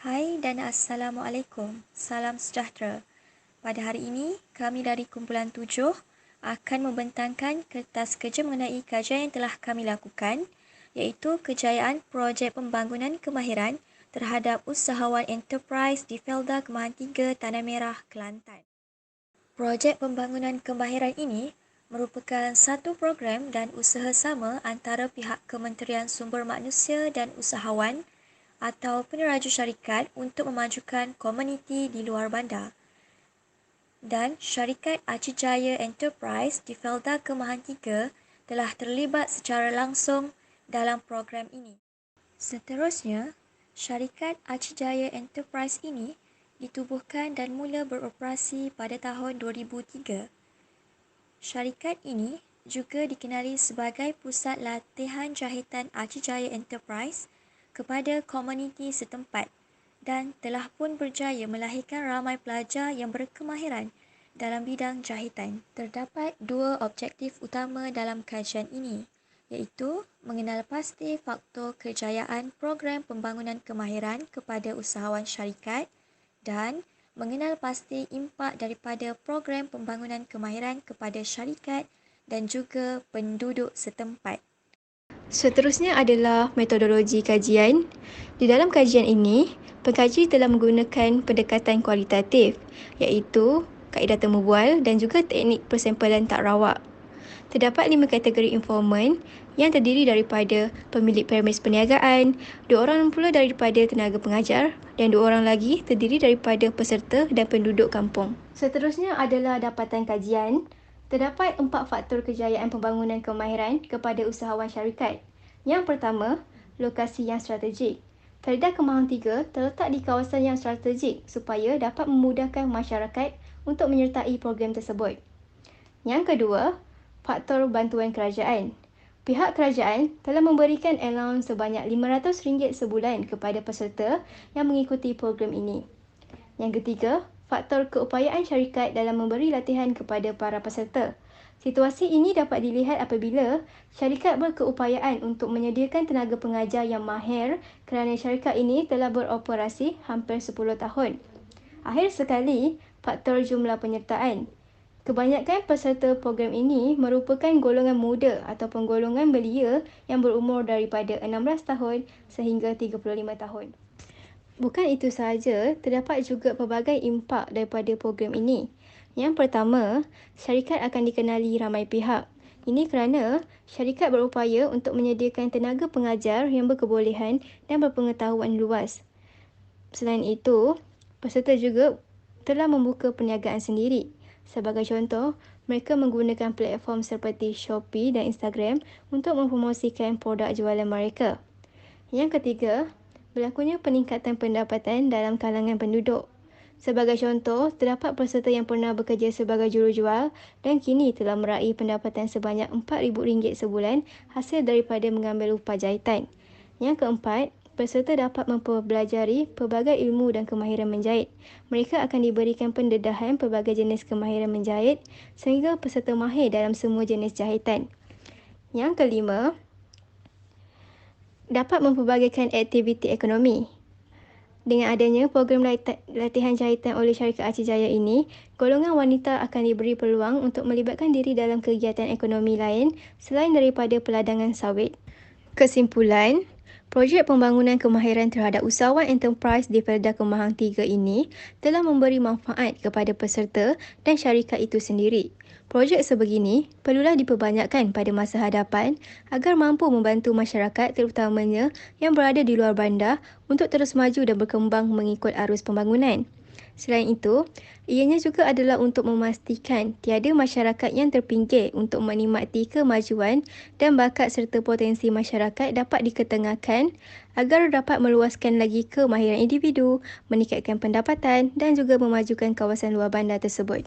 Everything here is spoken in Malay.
Hai dan Assalamualaikum. Salam sejahtera. Pada hari ini, kami dari Kumpulan 7 akan membentangkan kertas kerja mengenai kajian yang telah kami lakukan, iaitu kejayaan projek pembangunan kemahiran terhadap usahawan enterprise di Felda Kemahan 3, Tanah Merah, Kelantan. Projek pembangunan kemahiran ini merupakan satu program dan usaha sama antara pihak Kementerian Sumber Manusia dan usahawan atau peneraju syarikat untuk memajukan komuniti di luar bandar. Dan syarikat Acijaya Enterprise di Felda Kemahan 3 telah terlibat secara langsung dalam program ini. Seterusnya, syarikat Acijaya Enterprise ini ditubuhkan dan mula beroperasi pada tahun 2003. Syarikat ini juga dikenali sebagai pusat latihan jahitan Acijaya Enterprise kepada komuniti setempat dan telah pun berjaya melahirkan ramai pelajar yang berkemahiran dalam bidang jahitan. Terdapat dua objektif utama dalam kajian ini, iaitu mengenal pasti faktor kejayaan program pembangunan kemahiran kepada usahawan syarikat dan mengenal pasti impak daripada program pembangunan kemahiran kepada syarikat dan juga penduduk setempat. Seterusnya adalah metodologi kajian. Di dalam kajian ini, pengkaji telah menggunakan pendekatan kualitatif, iaitu kaedah temu bual dan juga teknik persampalan tak rawak. Terdapat 5 kategori informan yang terdiri daripada pemilik premis perniagaan, 2 orang pula daripada tenaga pengajar dan 2 orang lagi terdiri daripada peserta dan penduduk kampung. Seterusnya adalah dapatan kajian. Terdapat 4 faktor kejayaan pembangunan kemahiran kepada usahawan syarikat. Yang pertama, lokasi yang strategik. Felda Kemahan 3 terletak di kawasan yang strategik supaya dapat memudahkan masyarakat untuk menyertai program tersebut. Yang kedua, faktor bantuan kerajaan. Pihak kerajaan telah memberikan allowance sebanyak RM500 sebulan kepada peserta yang mengikuti program ini. Yang ketiga, faktor keupayaan syarikat dalam memberi latihan kepada para peserta. Situasi ini dapat dilihat apabila syarikat berkeupayaan untuk menyediakan tenaga pengajar yang mahir kerana syarikat ini telah beroperasi hampir 10 tahun. Akhir sekali, faktor jumlah penyertaan. Kebanyakan peserta program ini merupakan golongan muda ataupun golongan belia yang berumur daripada 16 tahun sehingga 35 tahun. Bukan itu sahaja, terdapat juga pelbagai impak daripada program ini. Yang pertama, syarikat akan dikenali ramai pihak. Ini kerana syarikat berupaya untuk menyediakan tenaga pengajar yang berkebolehan dan berpengetahuan luas. Selain itu, peserta juga telah membuka perniagaan sendiri. Sebagai contoh, mereka menggunakan platform seperti Shopee dan Instagram untuk mempromosikan produk jualan mereka. Yang ketiga, berlakunya peningkatan pendapatan dalam kalangan penduduk. Sebagai contoh, terdapat peserta yang pernah bekerja sebagai jurujual dan kini telah meraih pendapatan sebanyak RM4,000 sebulan hasil daripada mengambil upah jahitan. Yang keempat, peserta dapat mempelajari pelbagai ilmu dan kemahiran menjahit. Mereka akan diberikan pendedahan pelbagai jenis kemahiran menjahit sehingga peserta mahir dalam semua jenis jahitan. Yang kelima, dapat mempelbagaikan aktiviti ekonomi. Dengan adanya program latihan jahitan oleh syarikat Acijaya ini, golongan wanita akan diberi peluang untuk melibatkan diri dalam kegiatan ekonomi lain selain daripada peladangan sawit. Kesimpulan, projek pembangunan kemahiran terhadap usahawan enterprise di Felda Kemahan 3 ini telah memberi manfaat kepada peserta dan syarikat itu sendiri. Projek sebegini perlulah diperbanyakkan pada masa hadapan agar mampu membantu masyarakat terutamanya yang berada di luar bandar untuk terus maju dan berkembang mengikut arus pembangunan. Selain itu, ianya juga adalah untuk memastikan tiada masyarakat yang terpinggir untuk menikmati kemajuan dan bakat serta potensi masyarakat dapat diketengahkan agar dapat meluaskan lagi kemahiran individu, meningkatkan pendapatan dan juga memajukan kawasan luar bandar tersebut.